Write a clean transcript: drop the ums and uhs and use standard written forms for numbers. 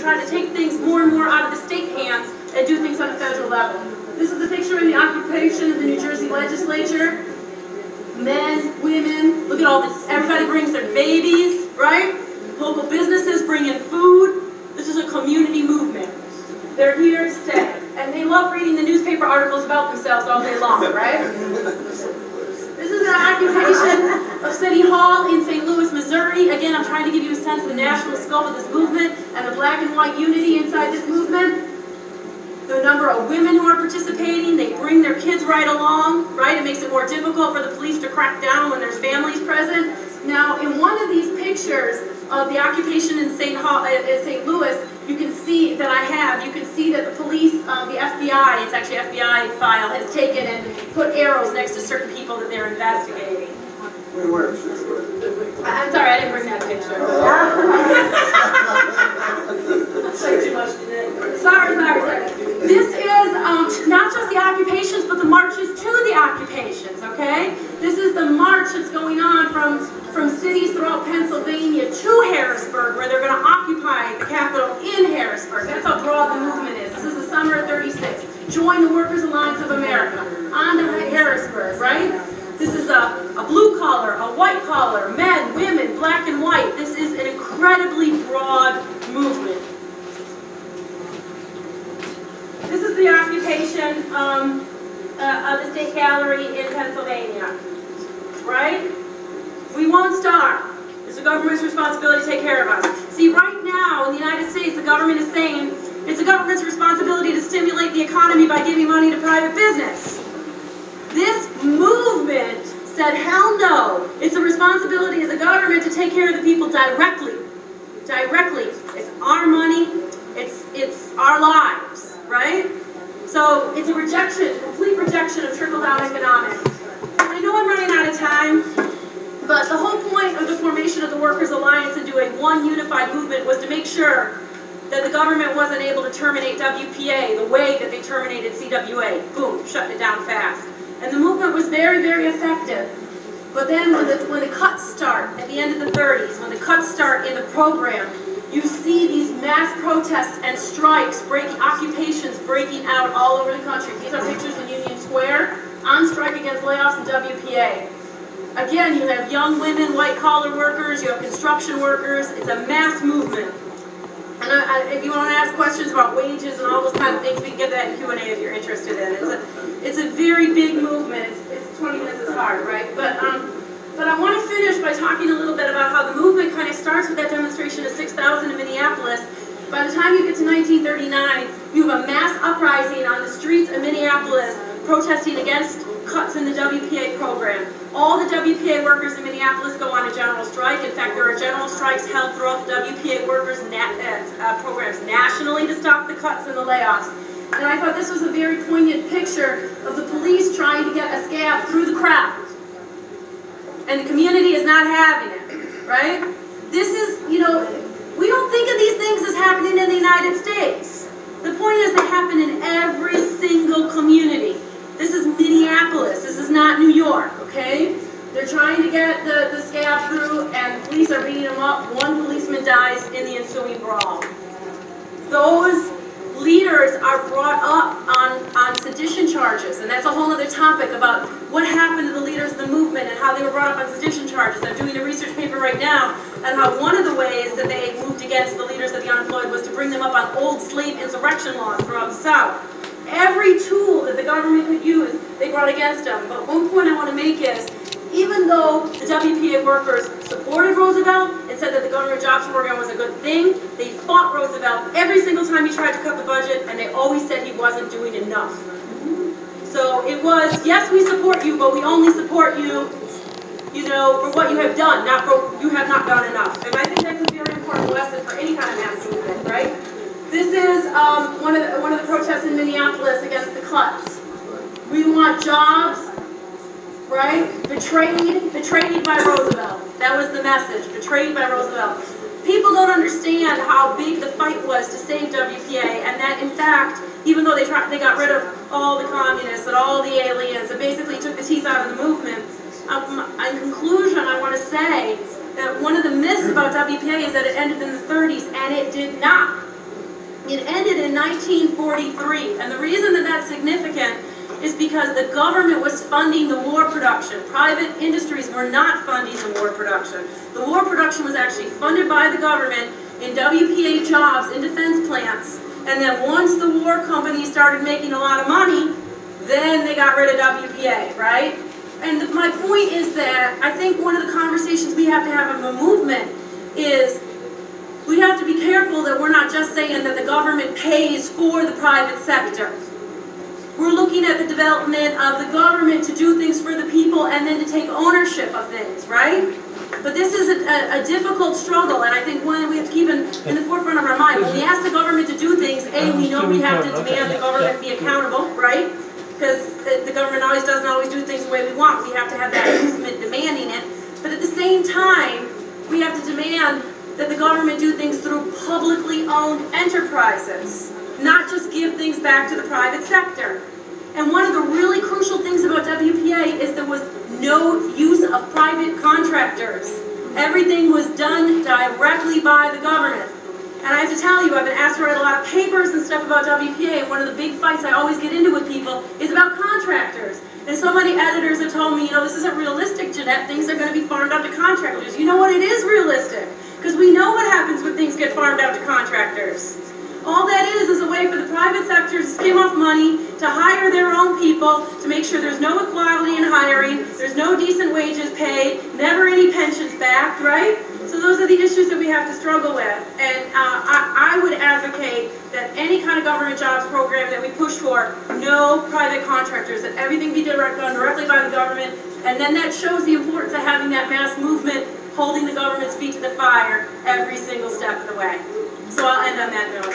try to take things more and more out of the state hands and do things on a federal level. This is a picture in the occupation of the New Jersey legislature. Men, women, look at all this. Everybody brings their babies, right? Local businesses bring in food. This is a community movement. They're here to stay. And they love reading the newspaper articles about themselves all day long, right? This is an occupation of City Hall in St. Louis, Missouri. Again, I'm trying to give you a sense of the national scope of this movement and the black and white unity inside this movement. The number of women who are participating, they bring their kids right along, right? It makes it more difficult for the police to crack down when there's families present. Now, in one of these pictures of the occupation in St. Louis, you can see that you can see that the police, the FBI, it's actually an FBI file, has taken and put arrows next to certain people that they're investigating. I'm sorry, I didn't bring that picture. Sorry. This is not just the occupations, but the marches to the occupations, okay? This is the march that's going on from cities throughout Pennsylvania to Harrisburg, where they're going to occupy the Capitol in Harrisburg. That's how broad the movement is. This is the summer of '36. Join the Workers' Alliance of America. On to Harrisburg, right? This is a blue collar, a white collar, men, women, black and white. This is an incredibly broad movement. This is the occupation of the State Gallery in Pennsylvania, right? We won't stop. It's the government's responsibility to take care of us. See, right now in the United States, the government is saying it's the government's responsibility to stimulate the economy by giving money to private business. This movement said, hell no. It's the responsibility of the government to take care of the people directly. Directly. It's our money. It's our lives, right? So it's a rejection, complete rejection of trickle-down economics. I know I'm running out of time, but the whole point of the formation of the Workers' Alliance into a one unified movement was to make sure that the government wasn't able to terminate WPA the way that they terminated CWA. Boom, shutting it down fast. And the movement was very, very effective. But then when the cuts start at the end of the 30s, when the cuts start in the program, you see these mass protests and strikes, occupations breaking out all over the country. These are pictures in Union Square, on strike against layoffs and WPA. Again, you have young women, white-collar workers, you have construction workers. It's a mass movement. And if you want to ask questions about wages and all those kind of things, we can get that in Q&A if you're interested in it. It's a very big movement. It's 20 minutes is hard, right? But I want to finish by talking a little bit about how the movement kind of starts with that demonstration of 6,000 in Minneapolis. By the time you get to 1939, you have a mass uprising on the streets of Minneapolis protesting against cuts in the WPA program. All the WPA workers in Minneapolis go on a general strike. In fact, there are general strikes held throughout the WPA workers' programs nationally to stop the cuts and the layoffs. And I thought this was a very poignant picture of the police trying to get a scab through the crowd. And the community is not having it, right? This is, you know, we don't think of these things as happening in the United States. The point is they happen in every single community. This is Minneapolis. This is not New York, okay? They're trying to get the scab through, and the police are beating them up. One policeman dies in the ensuing brawl. Those leaders are brought up on sedition charges, and that's a whole other topic about what happened to the leaders of the movement and how they were brought up on sedition charges. I'm doing a research paper right now on how one of the ways that they moved against the leaders of the unemployed was to bring them up on old slave insurrection laws throughout the South. Every tool that the government could use, they brought against them. But one point I want to make is, even though the WPA workers supported Roosevelt and said that the government jobs program was a good thing, they fought Roosevelt every single time he tried to cut the budget, and they always said he wasn't doing enough. So it was, yes, we support you, but we only support you, you know, for what you have done, not for you have not done enough. And I think that's a very important lesson for any kind of mass movement, right? This is one of the protests in Minneapolis against the cuts. We want jobs, right? Betrayed by Roosevelt. That was the message, betrayed by Roosevelt. People don't understand how big the fight was to save WPA, and that in fact, even though they got rid of all the communists and all the aliens and basically took the teeth out of the movement, in conclusion, I want to say that one of the myths about WPA is that it ended in the 30s, and it did not. It ended in 1943, and the reason that that's significant is because the government was funding the war production. Private industries were not funding the war production. The war production was actually funded by the government in WPA jobs in defense plants, and then once the war companies started making a lot of money, then they got rid of WPA, right? And my point is that I think one of the conversations we have to have in the movement is we have to be careful that we're not just saying that the government pays for the private sector. We're looking at the development of the government to do things for the people and then to take ownership of things, right? But this is a difficult struggle, and I think one we have to keep in the forefront of our mind. When we ask the government to do things, A, we know we have to demand the government be accountable, right? Because the government doesn't always do things the way we want. We have to have that movement demanding it. But at the same time, we have to demand that the government do things through publicly owned enterprises, not just give things back to the private sector. And one of the really crucial things about WPA is there was no use of private contractors. Everything was done directly by the government. And I have to tell you, I've been asked to write a lot of papers and stuff about WPA, and one of the big fights I always get into with people is about contractors. And so many editors have told me, this isn't realistic, Jeannette, things are going to be farmed out to contractors. You know what, it is realistic, because we know what happens when things get farmed out to contractors. All that is a way for the private sector to skim off money, to hire their own people, to make sure there's no equality in hiring, there's no decent wages paid, never any pensions backed, right? So those are the issues that we have to struggle with. And I would advocate that any kind of government jobs program that we push for, no private contractors, that everything be done directly by the government, and then that shows the importance of having that mass movement holding the government's feet to the fire every single step of the way. So I'll end on that note.